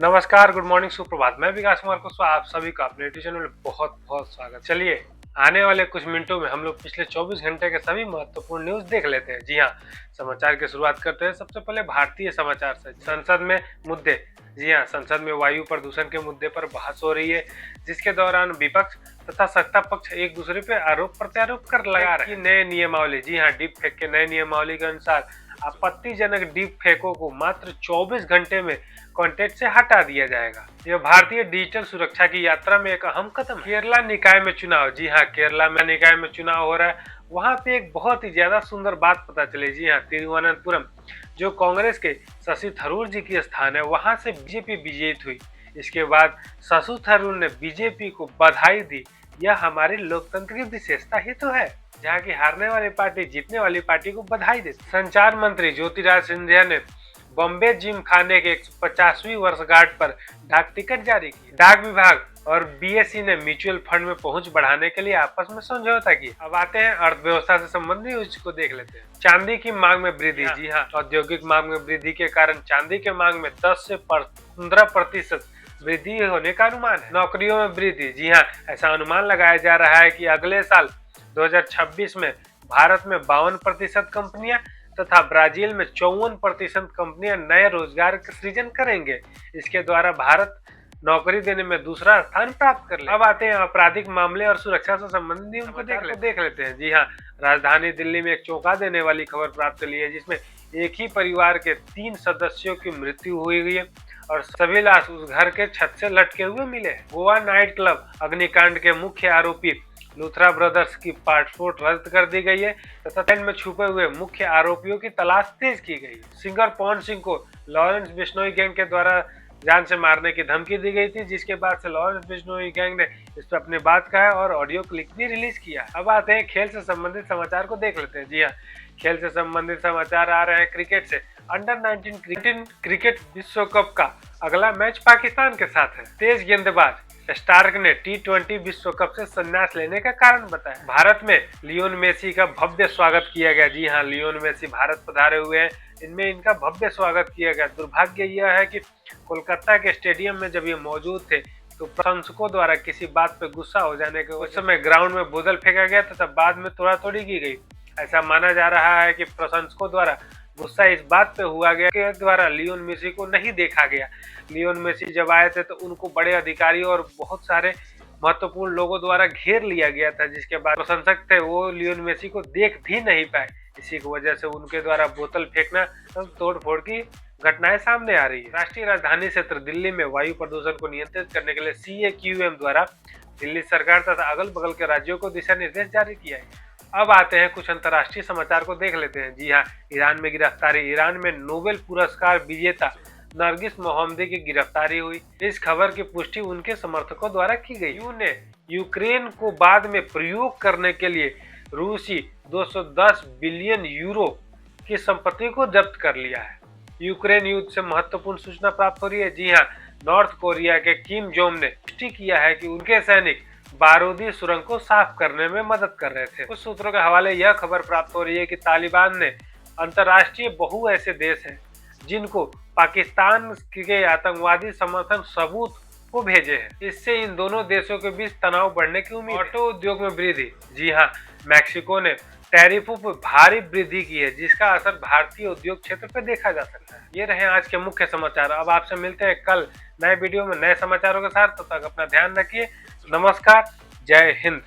नमस्कार, good morning, सुप्रभात। मैं विकास कुमार कुशवाहा, आप सभी का अपने यूट्यूब चैनल में बहुत बहुत स्वागत। चलिए, आने वाले कुछ मिनटों में हम लोग पिछले 24 घंटे के सभी महत्वपूर्ण न्यूज देख लेते हैं। जी हाँ, समाचार की शुरुआत करते हैं सबसे पहले भारतीय समाचार से। संसद में मुद्दे। जी हाँ, संसद में वायु प्रदूषण के मुद्दे पर बहस हो रही है, जिसके दौरान विपक्ष तथा सत्ता पक्ष एक दूसरे पे आरोप प्रत्यारोप कर लगा रहे हैं। नए नियमावली। जी हाँ, डीप फेक के नए नियमावली के अनुसार आपत्तिजनक डीप फेकों को मात्र 24 घंटे में कॉन्टेंट से हटा दिया जाएगा। यह भारतीय डिजिटल सुरक्षा की यात्रा में एक अहम कदम है। केरला निकाय में चुनाव। जी हाँ, केरला में निकाय में चुनाव हो रहा है। वहां पे एक बहुत ही ज्यादा सुंदर बात पता चली। जी हाँ, तिरुवनंतपुरम जो कांग्रेस के शशि थरूर जी की स्थान है, वहां से बीजेपी विजेत हुई। इसके बाद शशि थरूर ने बीजेपी को बधाई दी। यह हमारे लोकतंत्र की विशेषता ही तो है, जहाँ की हारने वाली पार्टी जीतने वाली पार्टी को बधाई देती। संचार मंत्री ज्योतिरादित्य सिंधिया ने बॉम्बे जिम खाने के 150वीं वर्षगांठ पर डाक टिकट जारी की। डाक विभाग और बीएसई ने म्यूचुअल फंड में पहुंच बढ़ाने के लिए आपस में समझौता किया। अब आते हैं अर्थव्यवस्था से संबंधित न्यूज को देख लेते हैं। चांदी की मांग में वृद्धि। जी हाँ, औद्योगिक मांग में वृद्धि के कारण चांदी के मांग में 10 से 15% वृद्धि होने का अनुमान है। नौकरियों में वृद्धि। जी हाँ, ऐसा अनुमान लगाया जा रहा है कि अगले साल 2026 में भारत में 52% कंपनियां तथा ब्राजील में 54% कंपनियां नए रोजगार का सृजन करेंगे। इसके द्वारा भारत नौकरी देने में दूसरा स्थान प्राप्त कर ले। अब आते हैं आपराधिक मामले और सुरक्षा से संबंधित उनको देख लेते हैं। जी हाँ, राजधानी दिल्ली में एक चौंका देने वाली खबर प्राप्त हुई है, जिसमें एक ही परिवार के 3 सदस्यों की मृत्यु हुई है और सभी लाश उस घर के छत से लटके हुए मिले। गोवा नाइट क्लब अग्निकांड के मुख्य आरोपी लूथरा ब्रदर्स की पासपोर्ट रद्द कर दी गई है तथा टेंट में छुपे हुए मुख्य आरोपियों की तलाश तेज की गई। सिंगर पवन सिंह को लॉरेंस बिश्नोई गैंग के द्वारा जान से मारने की धमकी दी गई थी, जिसके बाद से लॉरेंस बिश्नोई गैंग ने इस पर अपनी बात कहा है और ऑडियो क्लिप भी रिलीज किया। अब आते हैं खेल से संबंधित समाचार को देख लेते हैं। जी हाँ, खेल से संबंधित समाचार आ रहे हैं क्रिकेट से। अंडर 19 क्रिकेट विश्व कप का अगला मैच पाकिस्तान के साथ है। तेज गेंदबाज स्टार्क ने T20 विश्व कप से संन्यास लेने का कारण बताया। भारत में लियोन मेसी का भव्य स्वागत किया गया। जी हाँ, लियोन मेसी भारत पधारे हुए हैं, इनमें इनका भव्य स्वागत किया गया। दुर्भाग्य यह है कि कोलकाता के स्टेडियम में जब ये मौजूद थे तो प्रशंसकों द्वारा किसी बात पे गुस्सा हो जाने के उस समय ग्राउंड में बोतल फेंका गया तथा बाद में तोड़ातोड़ी की गई। ऐसा माना जा रहा है कि प्रशंसकों द्वारा गुस्सा इस बात पे हुआ गया के द्वारा लियोन मेसी को नहीं देखा गया। लियोन मेसी जब आए थे तो उनको बड़े अधिकारियों और बहुत सारे महत्वपूर्ण लोगों द्वारा घेर लिया गया था, जिसके बाद प्रशंसक थे वो लियोन मेसी को देख भी नहीं पाए। इसी की वजह से उनके द्वारा बोतल फेंकना तोड़ फोड़ की घटनाएं सामने आ रही है। राष्ट्रीय राजधानी क्षेत्र दिल्ली में वायु प्रदूषण को नियंत्रित करने के लिए CAQM द्वारा दिल्ली सरकार तथा अगल बगल के राज्यों को दिशा निर्देश जारी किया है। अब आते हैं कुछ अंतर्राष्ट्रीय समाचार को देख लेते हैं। जी हाँ, ईरान में गिरफ्तारी। ईरान में नोबेल पुरस्कार विजेता नरगिस मोहम्मदी की गिरफ्तारी हुई। इस खबर की पुष्टि उनके समर्थकों द्वारा की गई। यूएन ने यूक्रेन को बाद में प्रयोग करने के लिए रूसी 210 बिलियन यूरो की संपत्ति को जब्त कर लिया है। यूक्रेन युद्ध से महत्वपूर्ण सूचना प्राप्त हो रही है। जी हाँ, नॉर्थ कोरिया के किम जोंग ने पुष्टि किया है कि उनके सैनिक बारूदी सुरंग को साफ करने में मदद कर रहे थे। कुछ सूत्रों के हवाले यह खबर प्राप्त हो रही है कि तालिबान ने अंतर्राष्ट्रीय बहु ऐसे देश हैं जिनको पाकिस्तान के आतंकवादी समर्थन सबूत को भेजे हैं। इससे इन दोनों देशों के बीच तनाव बढ़ने की उम्मीद है। ऑटो उद्योग में वृद्धि। जी हाँ, मैक्सिको ने टैरिफों पर भारी वृद्धि की है, जिसका असर भारतीय उद्योग क्षेत्र पर देखा जा सकता है। ये रहे आज के मुख्य समाचार। अब आपसे मिलते हैं कल नए वीडियो में नए समाचारों के साथ। तब तक अपना ध्यान रखिए। नमस्कार, जय हिंद।